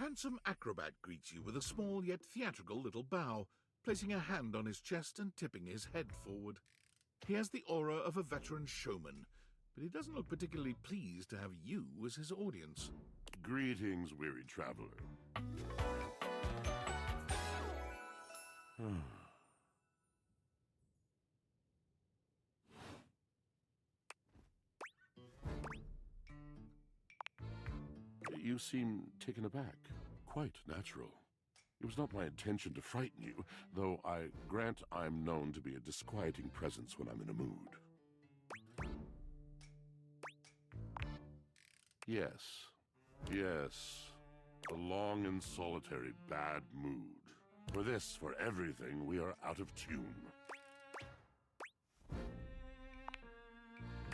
handsome acrobat greets you with a small yet theatrical little bow, placing a hand on his chest and tipping his head forward. He has the aura of a veteran showman, but he doesn't look particularly pleased to have you as his audience. Greetings, weary traveler. You seem taken aback. Quite natural. It was not my intention to frighten you, though I grant I'm known to be a disquieting presence when I'm in a mood. Yes, a long and solitary bad mood. For this, for everything, we are out of tune.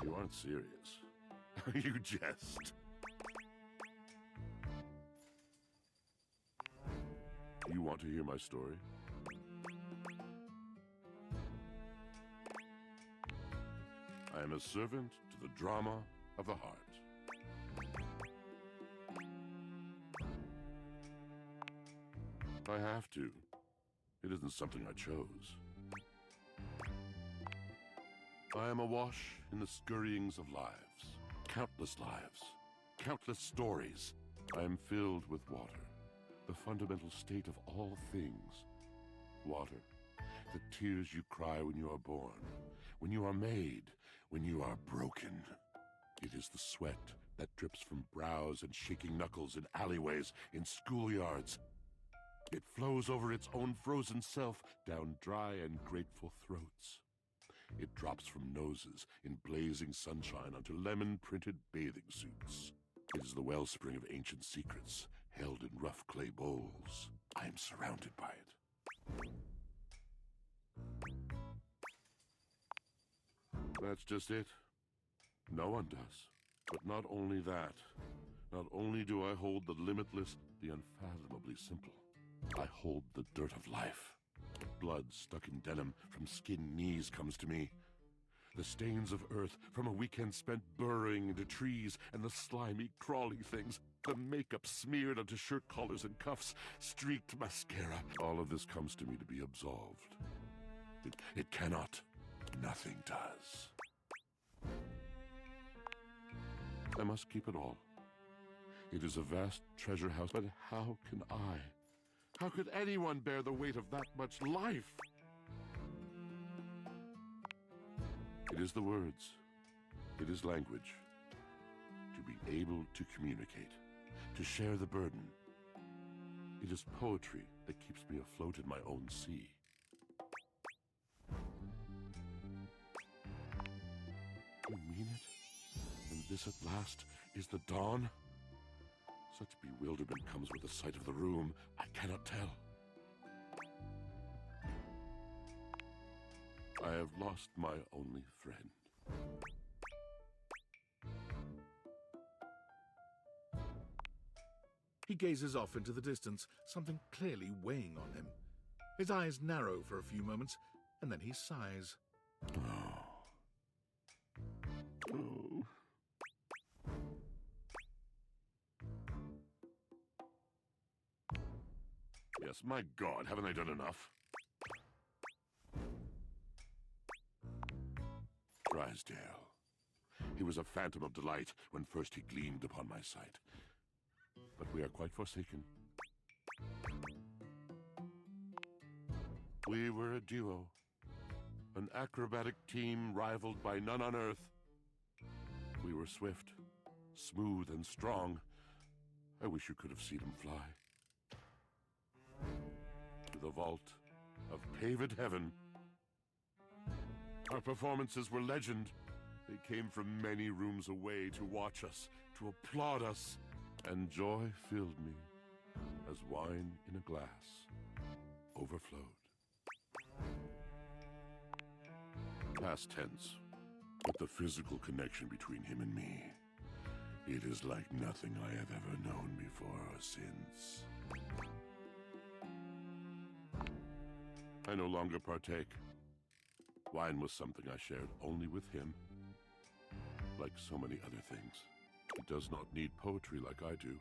You aren't serious. You jest. You want to hear my story? I am a servant to the drama of the heart. I have to. It isn't something I chose. I am awash in the scurryings of lives, countless stories. I am filled with water, the fundamental state of all things. Water, the tears you cry when you are born, when you are made, when you are broken. It is the sweat that drips from brows and shaking knuckles in alleyways, in schoolyards. It flows over its own frozen self down dry and grateful throats. It drops from noses in blazing sunshine onto lemon-printed bathing suits. It is the wellspring of ancient secrets, held in rough clay bowls. I am surrounded by it. That's just it. No one does. But not only that. Not only do I hold the limitless, the unfathomably simple. I hold the dirt of life. The blood stuck in denim from skinned knees comes to me. The stains of earth from a weekend spent burrowing into trees, and the slimy, crawly things, the makeup smeared onto shirt collars and cuffs, streaked mascara. All of this comes to me to be absolved. It cannot. Nothing does. I must keep it all. It is a vast treasure house, but how can I? How could anyone bear the weight of that much life? It is the words. It is language. To be able to communicate. To share the burden. It is poetry that keeps me afloat in my own sea. You mean it? And this at last is the dawn? Such bewilderment comes with the sight of the room, I cannot tell. I have lost my only friend. He gazes off into the distance, something clearly weighing on him. His eyes narrow for a few moments, and then he sighs. Oh. Yes, my God, haven't I done enough? Drysdale. He was a phantom of delight when first he gleamed upon my sight. But we are quite forsaken. We were a duo. An acrobatic team rivaled by none on earth. We were swift, smooth, and strong. I wish you could have seen him fly. To the vault of paved heaven. Our performances were legend. They came from many rooms away to watch us, to applaud us. And joy filled me as wine in a glass overflowed. Past tense, but the physical connection between him and me, it is like nothing I have ever known before or since. I no longer partake. Wine was something I shared only with him. Like so many other things, he does not need poetry like I do.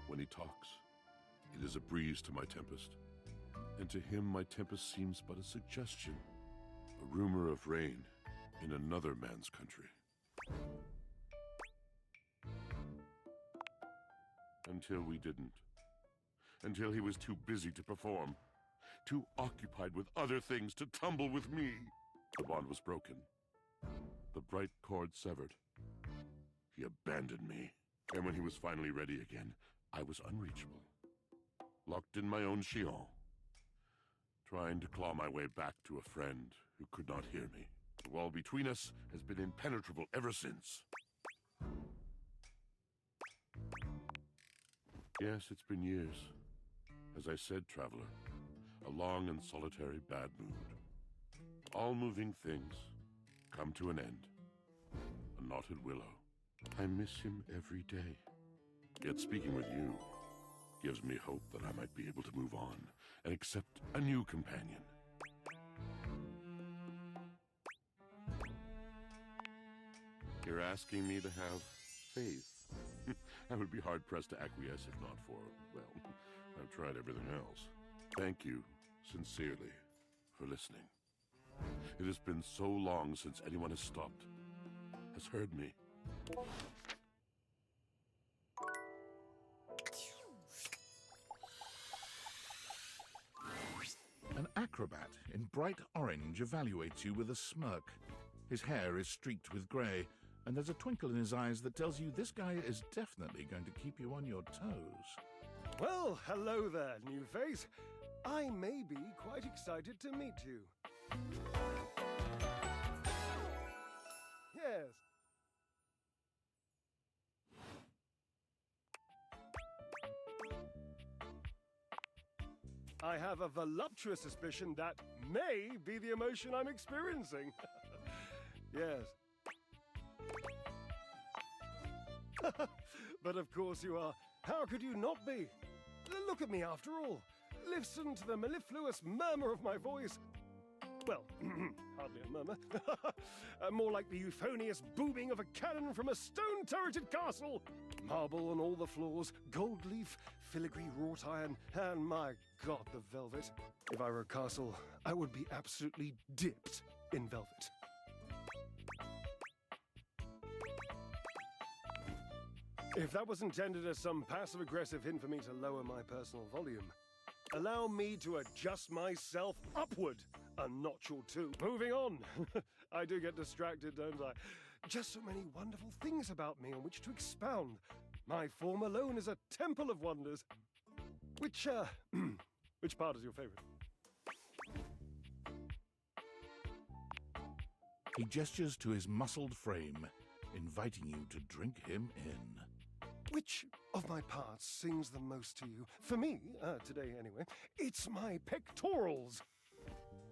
When he talks, it is a breeze to my tempest, and to him my tempest seems but a suggestion, a rumor of rain in another man's country. Until we didn't. Until he was too busy to perform, too occupied with other things to tumble with me. The bond was broken, the bright cord severed. He abandoned me, and when he was finally ready again, I was unreachable, locked in my own chillon, trying to claw my way back to a friend who could not hear me. The wall between us has been impenetrable ever since. Yes, it's been years. As I said, traveler, a long and solitary bad mood. All moving things come to an end. A knotted willow. I miss him every day. Yet speaking with you gives me hope that I might be able to move on and accept a new companion. You're asking me to have faith. I would be hard-pressed to acquiesce if not for, well, I've tried everything else. Thank you, sincerely, for listening. It has been so long since anyone has stopped, has heard me. An acrobat in bright orange evaluates you with a smirk. His hair is streaked with grey, and there's a twinkle in his eyes that tells you this guy is definitely going to keep you on your toes. Well, hello there, new face. I may be quite excited to meet you. Yes. I have a voluptuous suspicion that may be the emotion I'm experiencing. Yes. But of course you are. How could you not be? Look at me after all. Listen to the mellifluous murmur of my voice. Well, hardly a murmur. More like the euphonious booming of a cannon from a stone-turreted castle. Marble on all the floors, gold leaf, filigree wrought iron, and my God, the velvet. If I were a castle, I would be absolutely dipped in velvet. If that was intended as some passive-aggressive hint for me to lower my personal volume, allow me to adjust myself upward a notch or two. Moving on. I do get distracted, don't I? Just so many wonderful things about me on which to expound. My form alone is a temple of wonders. Which part is your favorite? He gestures to his muscled frame, inviting you to drink him in. Which of my parts sings the most to you? For me, today anyway, it's my pectorals.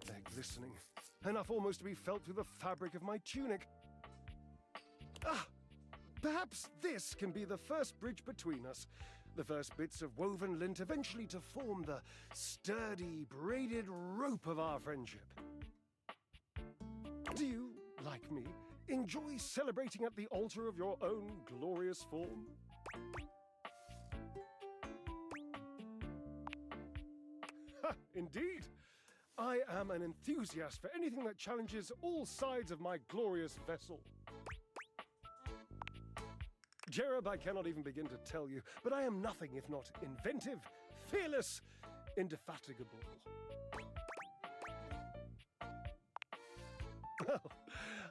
They're glistening, enough almost to be felt through the fabric of my tunic. Perhaps this can be the first bridge between us. The first bits of woven lint eventually to form the sturdy, braided rope of our friendship. Do you, like me, enjoy celebrating at the altar of your own glorious form? Indeed. I am an enthusiast for anything that challenges all sides of my glorious vessel. Jerub, I cannot even begin to tell you, but I am nothing if not inventive, fearless, indefatigable. Well,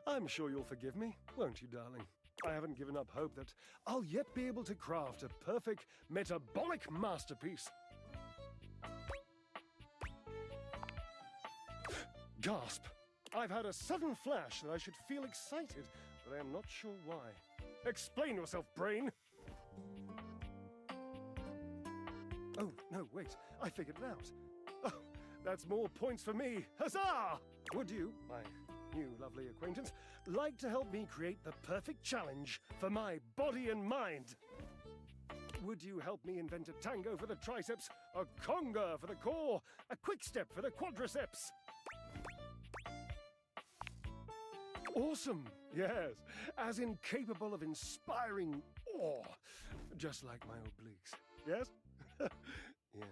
I'm sure you'll forgive me, won't you, darling? I haven't given up hope that I'll yet be able to craft a perfect metabolic masterpiece. Gasp! I've had a sudden flash that I should feel excited, but I am not sure why. Explain yourself, brain! Oh, no, wait. I figured it out. Oh, that's more points for me. Huzzah! Would you, my new lovely acquaintance, like to help me create the perfect challenge for my body and mind? Would you help me invent a tango for the triceps, a conga for the core, a quick step for the quadriceps? Awesome, yes, as incapable of inspiring awe, just like my obliques. Yes? Yes.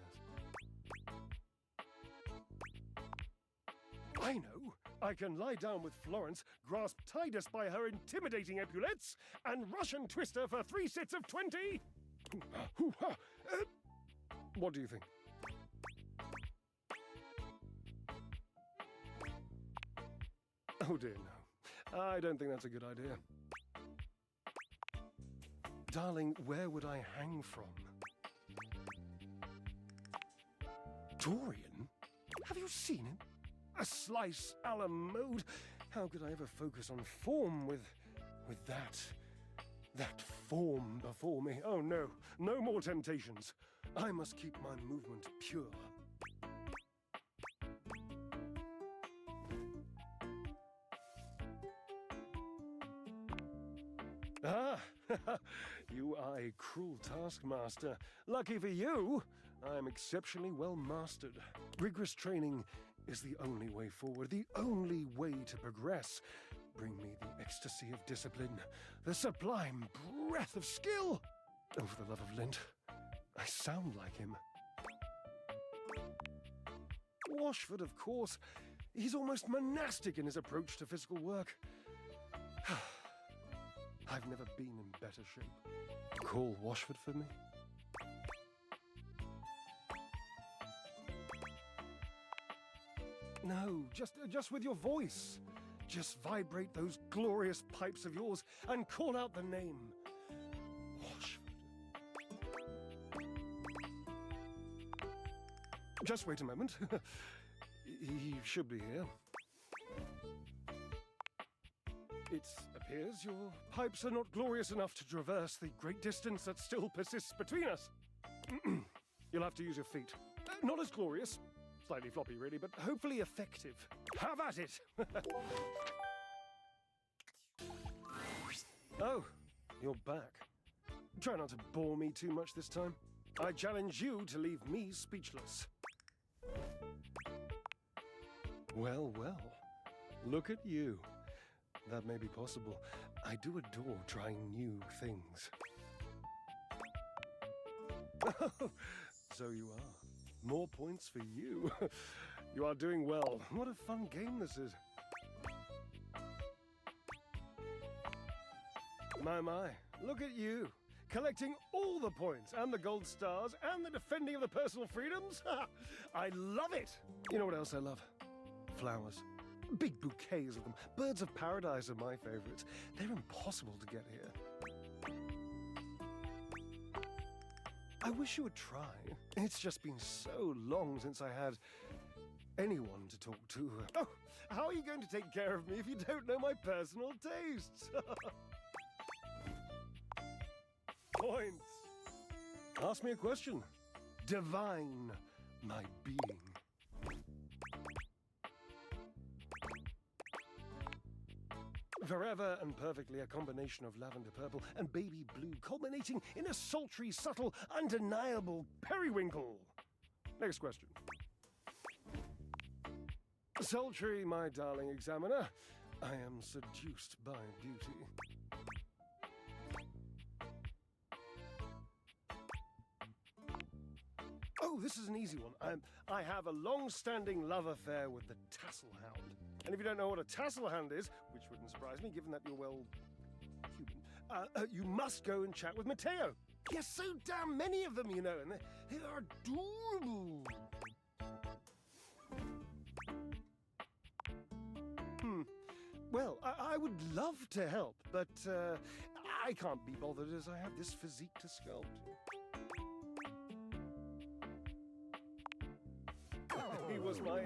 I know. I can lie down with Florence, grasp Titus by her intimidating epaulettes, and Russian twist her for 3 sets of 20. What do you think? Oh dear, no. I don't think that's a good idea. Darling, where would I hang from? Dorian? Have you seen him? A slice a la mode. How could I ever focus on form with that form before me? Oh no, no more temptations. I must keep my movement pure. Ah, you are a cruel taskmaster. Lucky for you, I am exceptionally well mastered. Rigorous training is the only way forward, the only way to progress. Bring me the ecstasy of discipline, the sublime breath of skill. Oh, for the love of Lint, I sound like him. Washford, of course. He's almost monastic in his approach to physical work. I've never been in better shape. Call Washford for me? No, just with your voice. Just vibrate those glorious pipes of yours and call out the name. Washford. Just wait a moment. He should be here. It appears your pipes are not glorious enough to traverse the great distance that still persists between us. You'll have to use your feet. Not as glorious. Slightly floppy, really, but hopefully effective. Have at it! Oh, you're back. Try not to bore me too much this time. I challenge you to leave me speechless. Well, well. Look at you. That may be possible. I do adore trying new things. So you are. More points for you. You are doing well. What a fun game this is. My, look at you. Collecting all the points and the gold stars and the defending of the personal freedoms. I love it. You know what else I love? Flowers. Big bouquets of them. Birds of paradise are my favorites. They're impossible to get here. I wish you would try. It's just been so long since I had anyone to talk to. Oh, how are you going to take care of me if you don't know my personal tastes? Points. Ask me a question. Divine my being. Forever and perfectly a combination of lavender purple and baby blue, culminating in a sultry, subtle, undeniable periwinkle. Next question. Sultry, my darling examiner, I am seduced by beauty. Oh, this is an easy one. I have a long-standing love affair with the tassel hound. And if you don't know what a tassel hound is, which wouldn't surprise me given that you're, well, human, you must go and chat with Matteo. He has so damn many of them, you know, and they are adorable. Well, I would love to help, but I can't be bothered as I have this physique to sculpt. He was my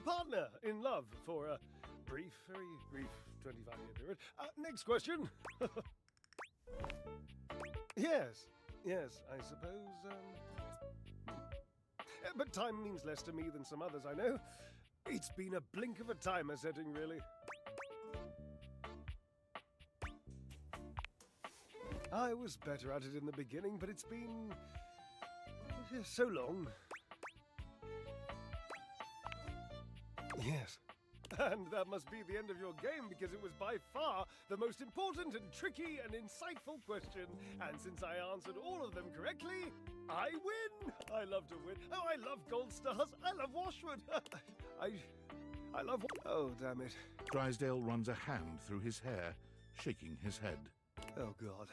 partner in love for a brief, very brief 25-year period. Next question. Yes, I suppose. But time means less to me than some others I know. It's been a blink of a timer setting, really. I was better at it in the beginning, but it's been so long. Yes. And that must be the end of your game, because it was by far the most important and tricky and insightful question. And since I answered all of them correctly, I win! I love to win. Oh, I love gold stars. I love Washford. I love... Oh, damn it. Drysdale runs a hand through his hair, shaking his head. Oh, God.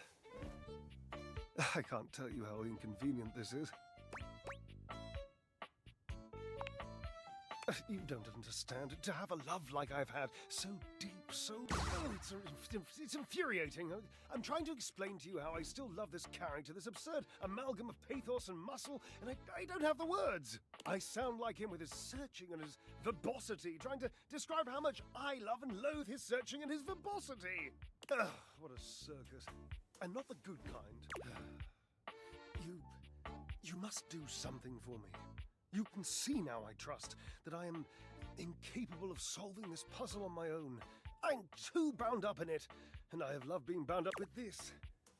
I can't tell you how inconvenient this is. You don't understand. To have a love like I've had, so deep, so... Oh, it's infuriating. I'm trying to explain to you how I still love this character, this absurd amalgam of pathos and muscle, and I don't have the words. I sound like him with his searching and his verbosity, trying to describe how much I love and loathe his searching and his verbosity. Ugh, what a circus. And not the good kind. You must do something for me. You can see now, I trust, that I am incapable of solving this puzzle on my own. I'm too bound up in it, and I have loved being bound up with this.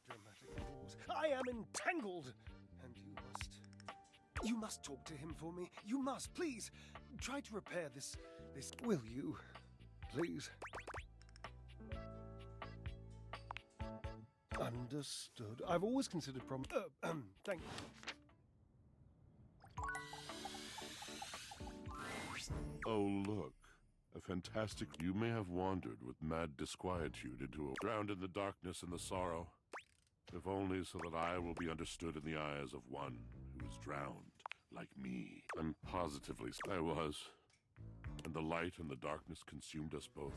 Dramatic pause. I am entangled, and you must talk to him for me. You must, please. Try to repair this. Will you, please? Understood. I've always considered thank you. Oh, look. A fantastic... You may have wandered with mad disquietude into a... drowned in the darkness and the sorrow. If only so that I will be understood in the eyes of one who is drowned, like me. I'm positively... I was. And the light and the darkness consumed us both.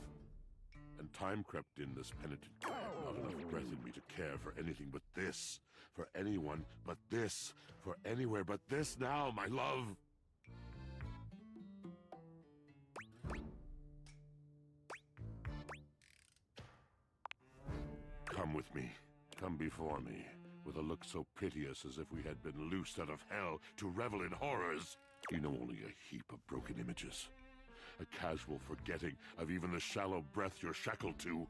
And time crept in this penitent... I have not enough breath in me to care for anything but this. For anyone but this. For anywhere but this now, my love. Come with me. Come before me, with a look so piteous as if we had been loosed out of hell to revel in horrors. You know only a heap of broken images. A casual forgetting of even the shallow breath you're shackled to.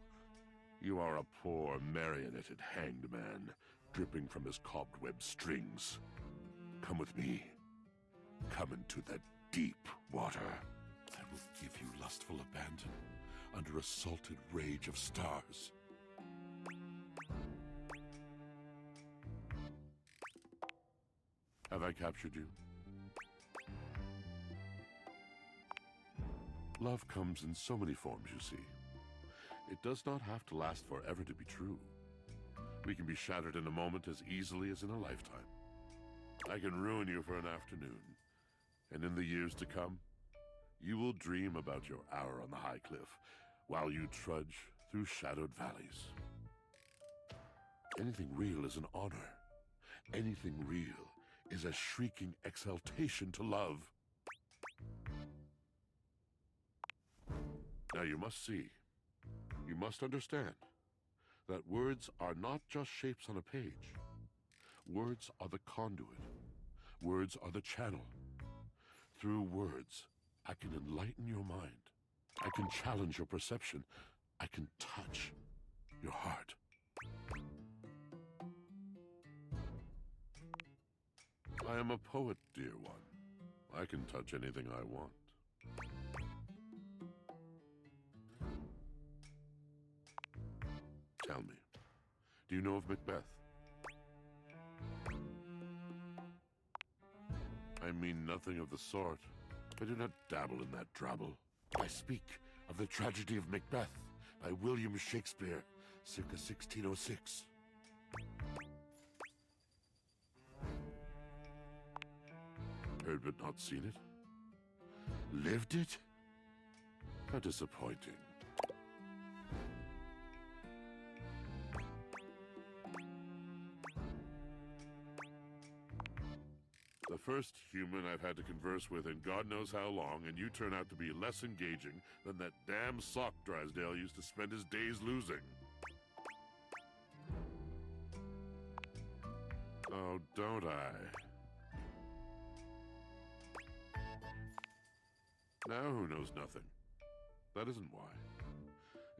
You are a poor, marionetted hanged man, dripping from his cobweb strings. Come with me. Come into the deep water. I will give you lustful abandon under a salted rage of stars. Have I captured you? Love comes in so many forms, you see. It does not have to last forever to be true. We can be shattered in a moment as easily as in a lifetime. I can ruin you for an afternoon, and in the years to come, you will dream about your hour on the high cliff while you trudge through shadowed valleys. Anything real is an honor. Anything real is a shrieking exaltation to love. Now you must see, you must understand, that words are not just shapes on a page. Words are the conduit. Words are the channel. Through words, I can enlighten your mind. I can challenge your perception. I can touch your heart. I am a poet, dear one. I can touch anything I want. Tell me, do you know of Macbeth? I mean nothing of the sort. I do not dabble in that drabble. I speak of the tragedy of Macbeth by William Shakespeare, circa 1606. Heard but not seen it? Lived it? How disappointing. The first human I've had to converse with in God knows how long, and you turn out to be less engaging than that damn sock Drysdale used to spend his days losing. Oh, don't I? Now who knows nothing? That isn't why.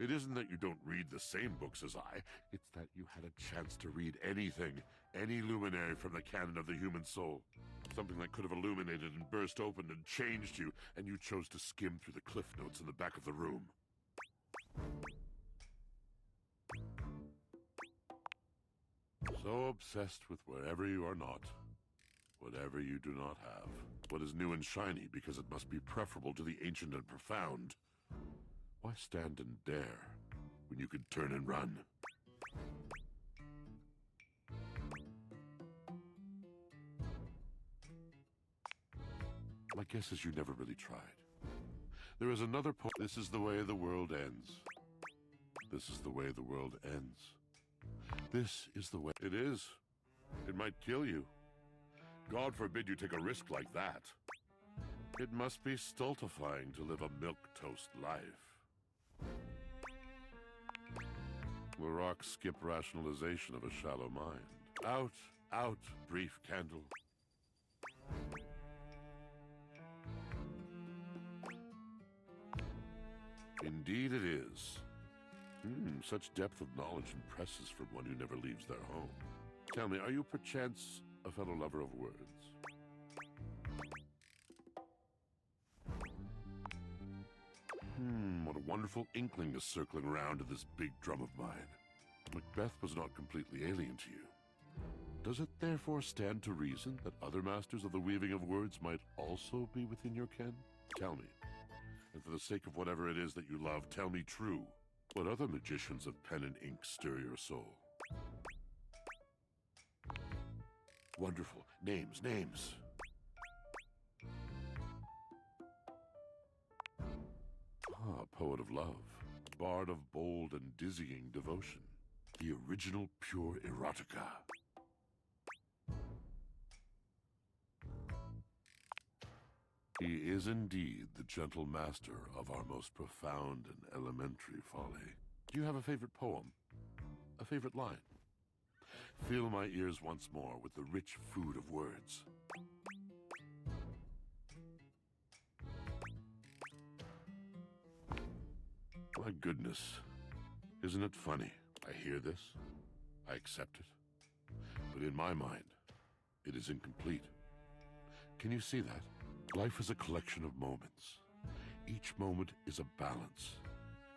It isn't that you don't read the same books as I. It's that you had a chance to read anything, any luminary from the canon of the human soul. Something that could have illuminated and burst open and changed you, and you chose to skim through the cliff notes in the back of the room. So obsessed with wherever you are not, whatever you do not have, what is new and shiny because it must be preferable to the ancient and profound. Why stand and dare when you could turn and run? My guess is you never really tried. There is another point. This is the way the world ends. This is the way the world ends. This is the way it is. It might kill you. God forbid you take a risk like that. It must be stultifying to live a milquetoast life. The rocks skip rationalization of a shallow mind. Out, out, brief candle. Indeed it is. Such depth of knowledge impresses from one who never leaves their home. Tell me, are you perchance a fellow lover of words? What a wonderful inkling is circling around to this big drum of mine. Macbeth was not completely alien to you. Does it therefore stand to reason that other masters of the weaving of words might also be within your ken? Tell me, and for the sake of whatever it is that you love, tell me true. What other magicians of pen and ink stir your soul? Wonderful. Names, names. Poet of love. Bard of bold and dizzying devotion. The original pure erotica. He is indeed the gentle master of our most profound and elementary folly. Do you have a favorite poem? A favorite line? Fill my ears once more with the rich food of words. My goodness, isn't it funny? I hear this, I accept it, but in my mind, it is incomplete. Can you see that? Life is a collection of moments. Each moment is a balance,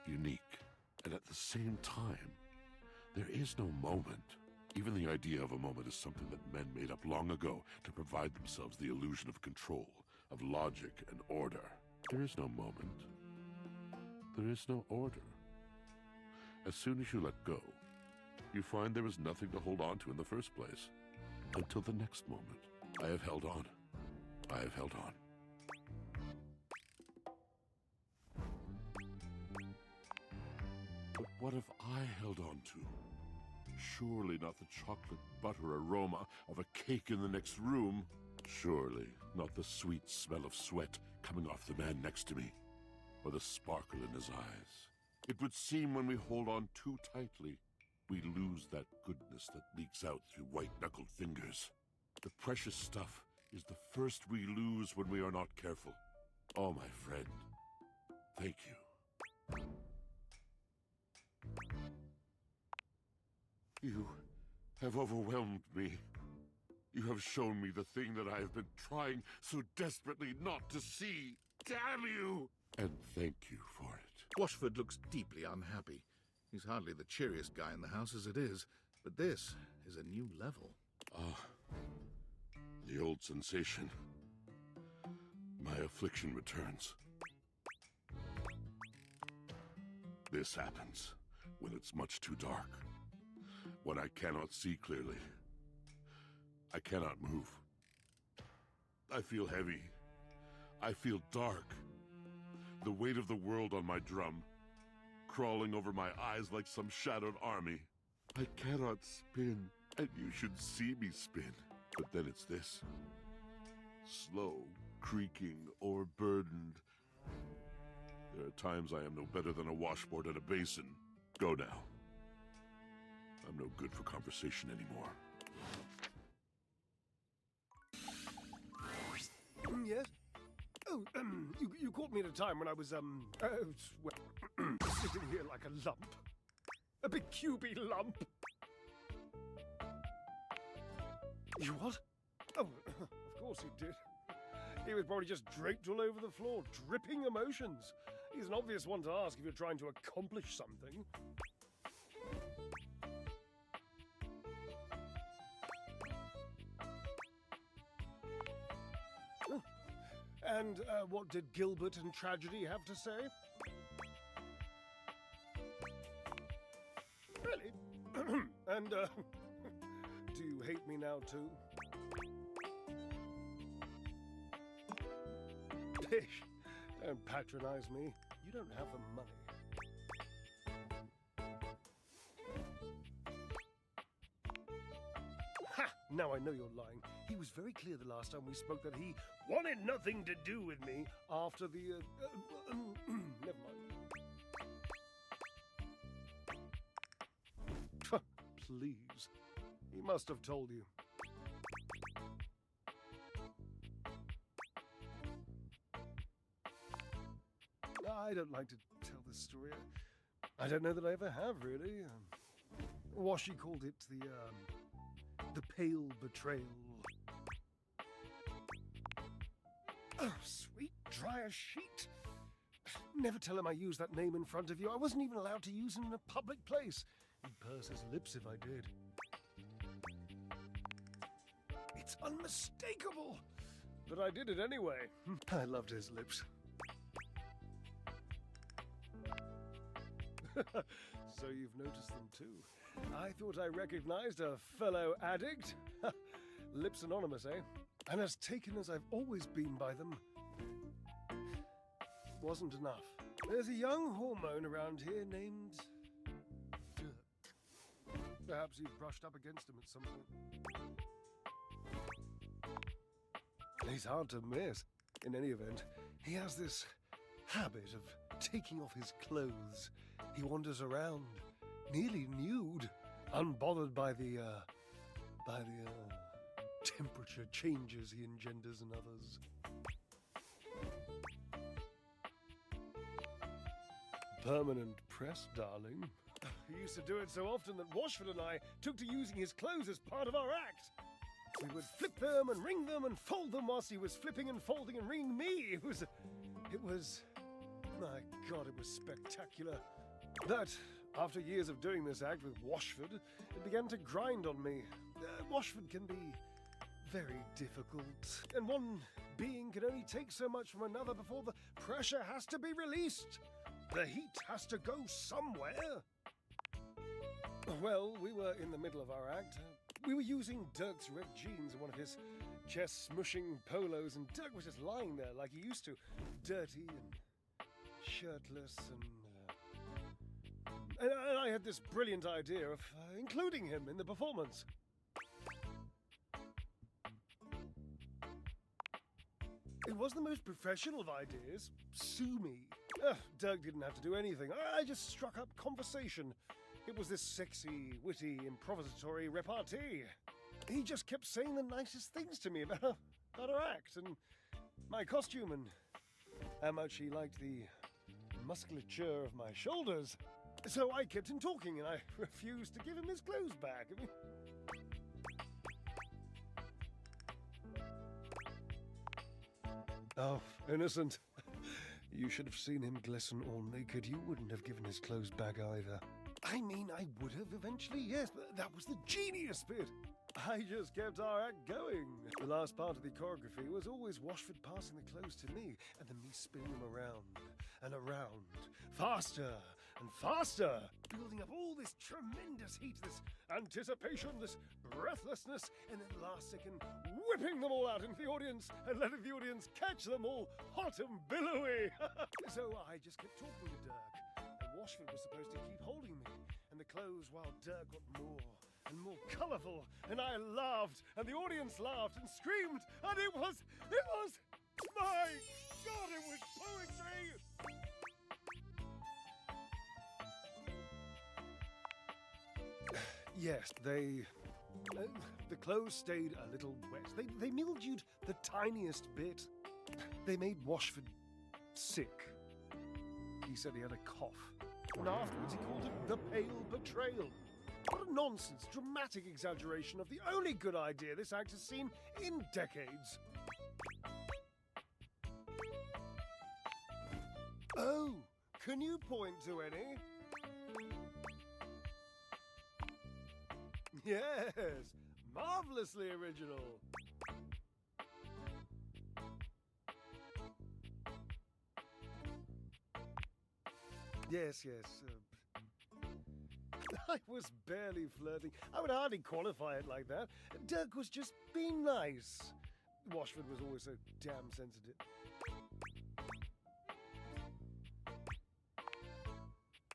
unique, and at the same time, there is no moment. Even the idea of a moment is something that men made up long ago to provide themselves the illusion of control, of logic and order. There is no moment. There is no order. As soon as you let go, you find there is nothing to hold on to in the first place. Until the next moment. I have held on. I have held on. But what have I held on to? Surely not the chocolate butter aroma of a cake in the next room. Surely not the sweet smell of sweat coming off the man next to me, or the sparkle in his eyes. It would seem when we hold on too tightly, we lose that goodness that leaks out through white-knuckled fingers. The precious stuff is the first we lose when we are not careful. Oh, my friend, thank you. You have overwhelmed me. You have shown me the thing that I have been trying so desperately not to see. Damn you! And thank you for it. Washford looks deeply unhappy. He's hardly the cheeriest guy in the house as it is, but this is a new level. The old sensation. My affliction returns. This happens when it's much too dark. When I cannot see clearly. I cannot move. I feel heavy. I feel dark. The weight of the world on my drum, crawling over my eyes like some shadowed army. I cannot spin, and you should see me spin. But then it's this. Slow, creaking, overburdened. There are times I am no better than a washboard at a basin. Go now. I'm no good for conversation anymore. Yes? Oh, you caught me at a time when I was, well, sitting here like a lump. A big cubey lump. You what? Oh, of course he did. He was probably just draped all over the floor, dripping emotions. He's an obvious one to ask if you're trying to accomplish something. And what did Gilbert and Tragedy have to say? Really? And, do you hate me now too? Pish! Don't patronize me. You don't have the money. Ha! Now I know you're lying. He was very clear the last time we spoke that he wanted nothing to do with me after the, never mind. Please. He must have told you. I don't like to tell this story. I don't know that I ever have, really. Washy called it the pale betrayal. Oh, sweet dry as sheet. Never tell him I used that name in front of you. I wasn't even allowed to use it in a public place. He'd purse his lips if I did. It's unmistakable. But I did it anyway. I loved his lips. So you've noticed them too. I thought I recognized a fellow addict. Lips anonymous, eh? And as taken as I've always been by them, wasn't enough. There's a young hormone around here named Dirk. Perhaps you've brushed up against him at some point. He's hard to miss. In any event, he has this habit of taking off his clothes. He wanders around, nearly nude, unbothered by the temperature changes he engenders in others. Permanent press, darling. He used to do it so often that Washford and I took to using his clothes as part of our act. We would flip them and wring them and fold them whilst he was flipping and folding and wringing me. It was, my God, it was spectacular. That, after years of doing this act with Washford, it began to grind on me. Washford can be very difficult, and one being can only take so much from another before the pressure has to be released. The heat has to go somewhere. Well, we were in the middle of our act. We were using Dirk's red jeans and one of his chest-smushing polos, and Dirk was just lying there like he used to, dirty and shirtless, and I had this brilliant idea of including him in the performance. It was the most professional of ideas. Sue me. Dirk didn't have to do anything. I just struck up conversation. It was this sexy, witty, improvisatory repartee. He just kept saying the nicest things to me about our act and my costume and how much he liked the musculature of my shoulders. So I kept him talking and I refused to give him his clothes back. Oh, innocent. You should have seen him glisten all naked. You wouldn't have given his clothes back either. I mean, I would have eventually, yes, but that was the genius bit. I just kept our act going. The last part of the choreography was always Washford passing the clothes to me and then me spinning them around and around, faster and faster, building up all this tremendous heat, this anticipation, this breathlessness, and then last second, whipping them all out into the audience and letting the audience catch them all hot and billowy. So I just kept talking to Dirk, and Washford was supposed to keep holding me, and the clothes while Dirk got more and more colourful, and I laughed, and the audience laughed and screamed, and it was, my God, it was poetry! Yes, the clothes stayed a little wet. They mildewed the tiniest bit. They made Washford sick. He said he had a cough. And afterwards he called it the Pale Betrayal. What a nonsense, dramatic exaggeration of the only good idea this act has seen in decades. Oh, can you point to any? Yes, marvelously original. Yes. I was barely flirting. I would hardly qualify it like that. Dirk was just being nice. Washford was always so damn sensitive.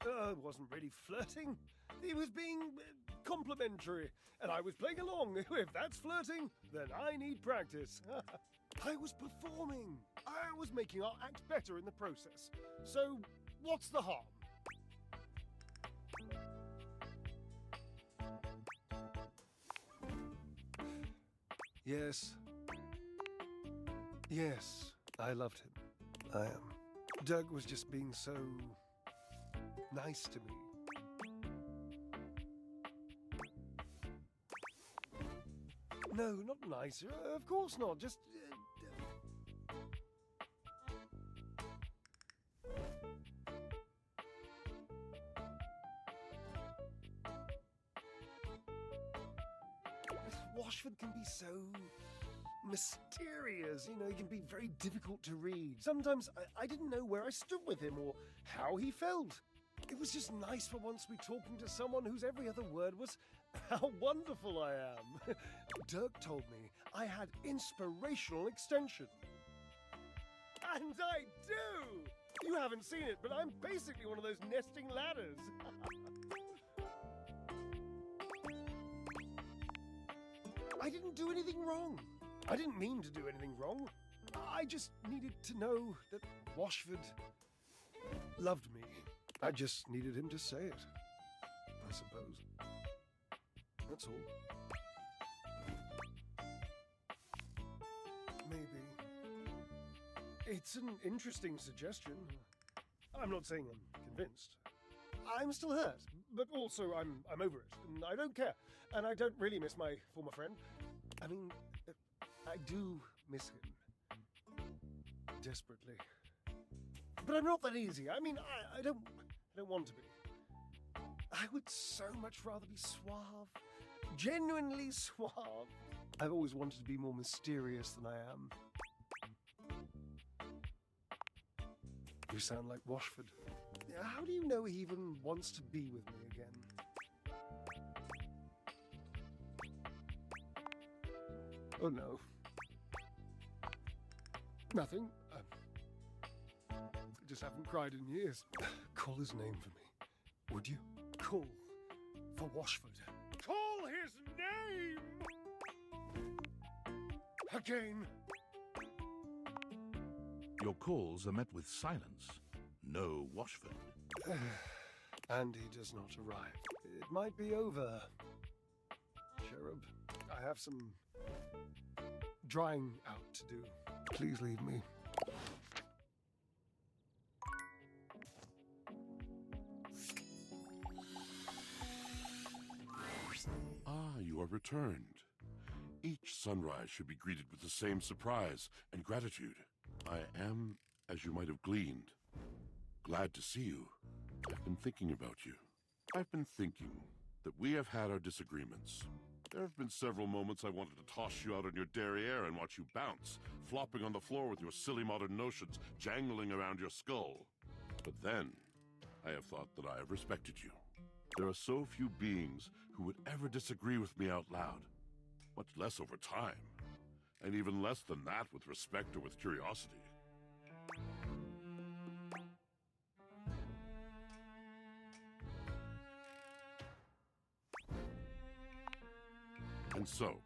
It wasn't really flirting. He was being complimentary, and I was playing along. If that's flirting, then I need practice. I was performing. I was making our act better in the process. So, what's the harm? Yes. Yes, I loved him. I am. Dirk was just being so nice to me. No, not nicer. Of course not. Just... Washford can be so mysterious, he can be very difficult to read. Sometimes I didn't know where I stood with him or how he felt. It was just nice for once to be talking to someone whose every other word was how wonderful I am. Dirk told me I had inspirational extension. And I do! You haven't seen it, but I'm basically one of those nesting ladders. I didn't do anything wrong. I didn't mean to do anything wrong. I just needed to know that Washford loved me. I just needed him to say it, I suppose. That's all. Maybe. It's an interesting suggestion. I'm not saying I'm convinced. I'm still hurt, but also I'm over it, and I don't care. And I don't really miss my former friend. I mean, I do miss him. Desperately. But I'm not that easy. I mean, I don't want to be. I would so much rather be suave. Genuinely suave. I've always wanted to be more mysterious than I am. You sound like Washford. How do you know he even wants to be with me again? Oh no. Nothing. I just haven't cried in years. Call his name for me, would you? Call for Washford. Call his name! Again. Your calls are met with silence. No Washford. And he does not arrive. It might be over. Cherub, I have some drying out to do. Please leave me. Ah, you are returned. Each sunrise should be greeted with the same surprise and gratitude. I am, as you might have gleaned, glad to see you. I've been thinking about you. I've been thinking that we have had our disagreements. There have been several moments I wanted to toss you out on your derriere and watch you bounce, flopping on the floor with your silly modern notions jangling around your skull. But then, I have thought that I have respected you. There are so few beings who would ever disagree with me out loud, much less over time, and even less than that with respect or with curiosity. And so,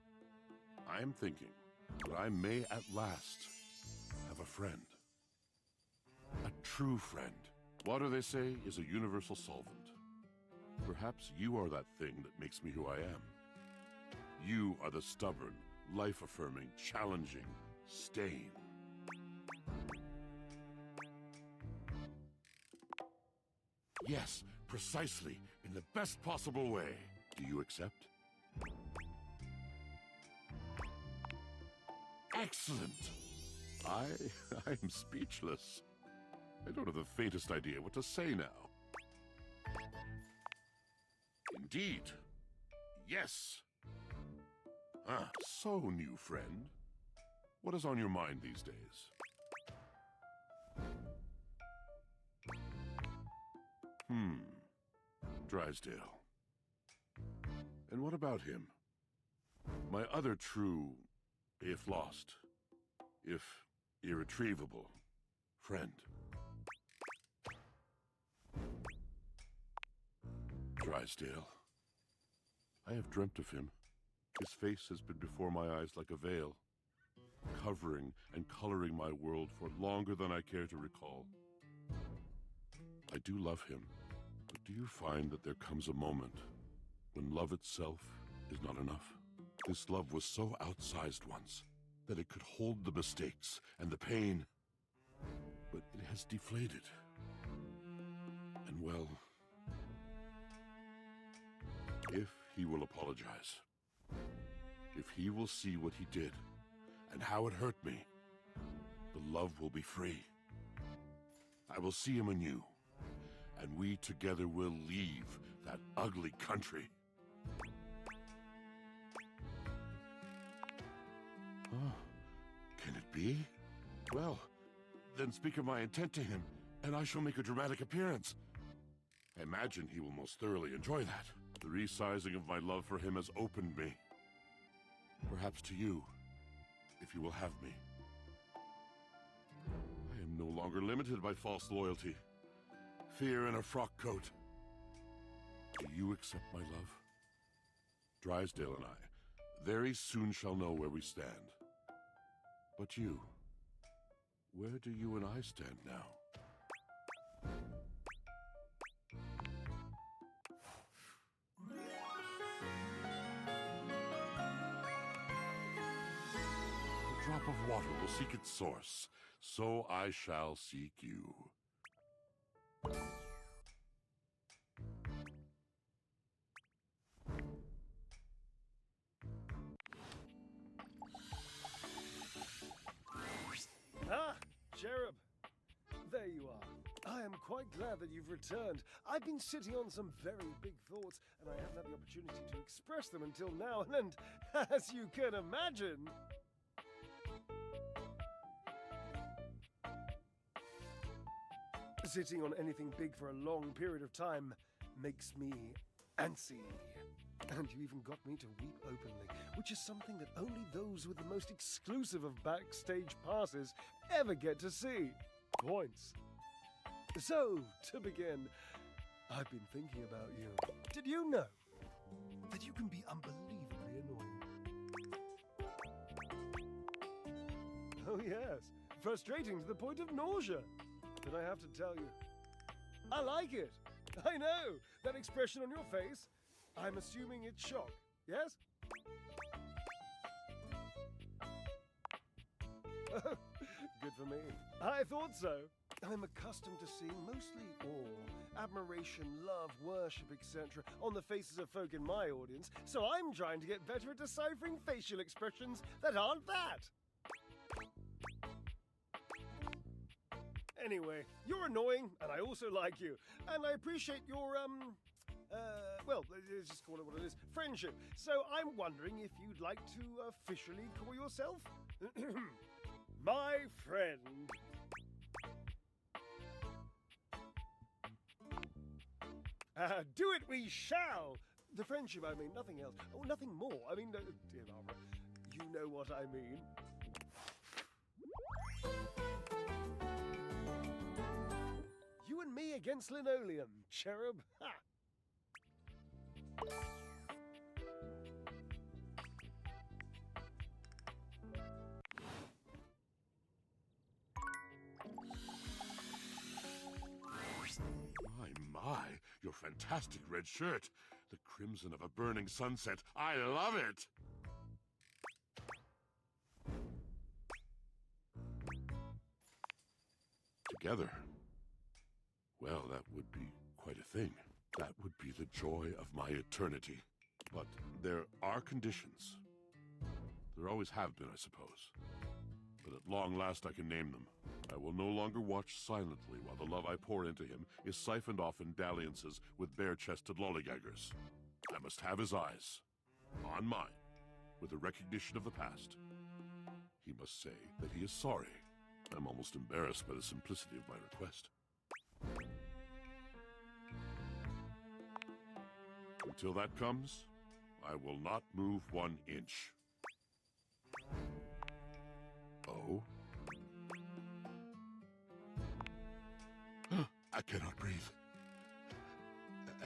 I am thinking that I may at last have a friend. A true friend. Water, they say, is a universal solvent. Perhaps you are that thing that makes me who I am. You are the stubborn, life-affirming, challenging stain. Yes, precisely, in the best possible way. Do you accept? Excellent! I'm speechless. I don't have the faintest idea what to say now. Indeed. Yes. Ah, so, new friend. What is on your mind these days? Drysdale. And what about him? My other true, if lost, if irretrievable, friend. Drysdale. I have dreamt of him. His face has been before my eyes like a veil, covering and coloring my world for longer than I care to recall. I do love him, but do you find that there comes a moment when love itself is not enough? This love was so outsized once that it could hold the mistakes and the pain, but it has deflated. And well, if he will apologize, if he will see what he did and how it hurt me, the love will be free. I will see him anew, and we together will leave that ugly country. Oh, can it be? Well, then speak of my intent to him, and I shall make a dramatic appearance. I imagine he will most thoroughly enjoy that. The resizing of my love for him has opened me. Perhaps to you, if you will have me. I am no longer limited by false loyalty, fear in a frock coat. Do you accept my love? Drysdale and I very soon shall know where we stand. But you, where do you and I stand now? A drop of water will seek its source, so I shall seek you. Ah, Cherub. There you are. I am quite glad that you've returned. I've been sitting on some very big thoughts, and I haven't had the opportunity to express them until now, and as you can imagine... Sitting on anything big for a long period of time makes me antsy. And you even got me to weep openly, which is something that only those with the most exclusive of backstage passes ever get to see. Points. So, to begin, I've been thinking about you. Did you know that you can be unbelievably annoying? Oh yes, frustrating to the point of nausea. But I have to tell you, I like it. I know, that expression on your face. I'm assuming it's shock, yes? Good for me. I thought so. I'm accustomed to seeing mostly awe, admiration, love, worship, etc. on the faces of folk in my audience, so I'm trying to get better at deciphering facial expressions that aren't that. Anyway, you're annoying, and I also like you. And I appreciate your, well, let's just call it what it is, friendship. So I'm wondering if you'd like to officially call yourself my friend. Do it we shall. The friendship, I mean, nothing else. Oh, nothing more. I mean, dear Barbara, you know what I mean. You and me against linoleum, Cherub. Ha! My, your fantastic red shirt. The crimson of a burning sunset. I love it! Together. Well, that would be quite a thing. That would be the joy of my eternity. But there are conditions. There always have been, I suppose. But at long last I can name them. I will no longer watch silently while the love I pour into him is siphoned off in dalliances with bare-chested lollygaggers. I must have his eyes on mine, with a recognition of the past. He must say that he is sorry. I'm almost embarrassed by the simplicity of my request. Until that comes, I will not move 1 inch. Oh? I cannot breathe.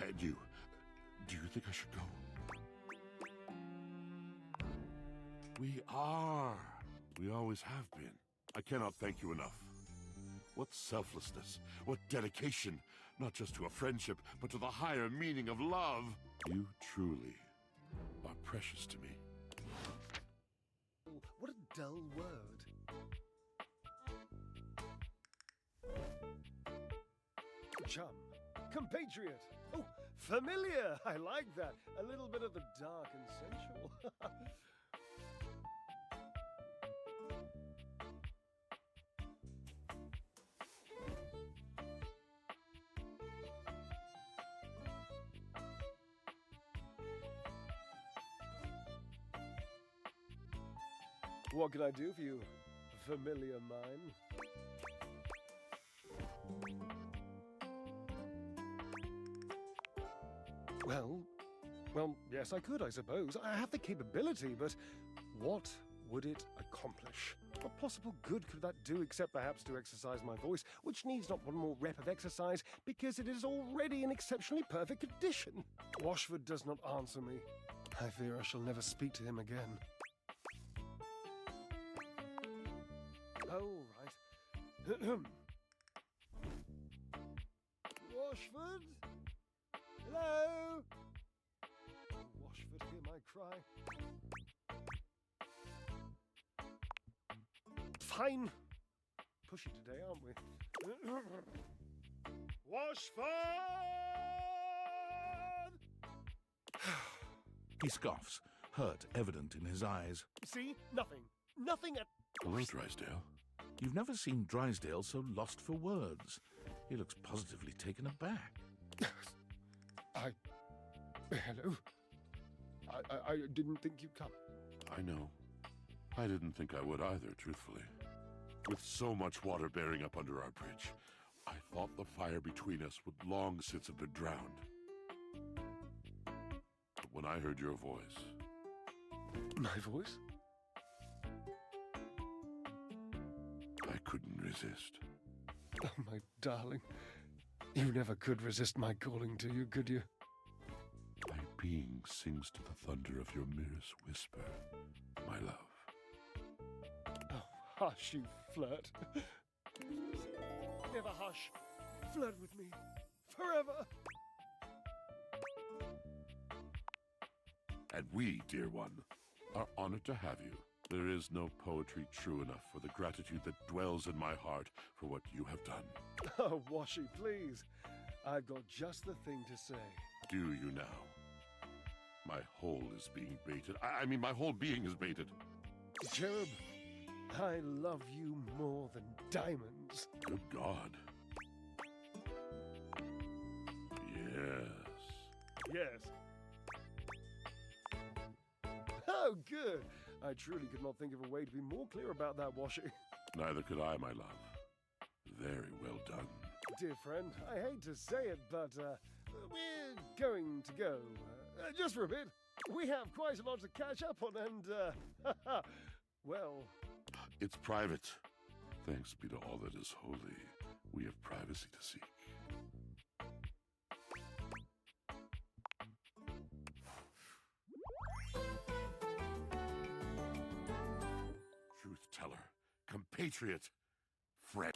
And you, do you think I should go? We are. We always have been. I cannot thank you enough. What selflessness, what dedication, not just to a friendship, but to the higher meaning of love. You truly are precious to me. Oh, what a dull word. Chum. Compatriot. Oh, familiar. I like that. A little bit of the dark and sensual. What can I do for you, familiar mine? Well, yes, I could, I suppose. I have the capability, but what would it accomplish? What possible good could that do except perhaps to exercise my voice, which needs not one more rep of exercise because it is already in exceptionally perfect condition? Washford does not answer me. I fear I shall never speak to him again. Oh, right. Washford? Hello? Washford, hear my cry. Fine. Pushy today, aren't we? Washford! He scoffs, hurt evident in his eyes. See? Nothing. Nothing at... Hello, Drysdale. You've never seen Drysdale so lost for words. He looks positively taken aback. Hello? I didn't think you'd come. I know. I didn't think I would either, truthfully. With so much water bearing up under our bridge, I thought the fire between us would long since have been drowned. But when I heard your voice... My voice? I couldn't resist. Oh, my darling. You never could resist my calling to you, could you? My being sings to the thunder of your merest whisper, my love. Oh, hush, you flirt. Never hush. Flirt with me. Forever. And we, dear one, are honored to have you. There is no poetry true enough for the gratitude that dwells in my heart for what you have done. Oh, Washy, please. I've got just the thing to say. Do you now? My whole is being baited. I mean, my whole being is baited. Cherub, I love you more than diamonds. Good God. Yes. Yes. Oh, good. I truly could not think of a way to be more clear about that, Washy. Neither could I, my love. Very well done. Dear friend, I hate to say it, but we're going to go. Just for a bit. We have quite a lot to catch up on and, well... It's private. Thanks be to all that is holy, we have privacy to seek. Truth teller, compatriot, friend.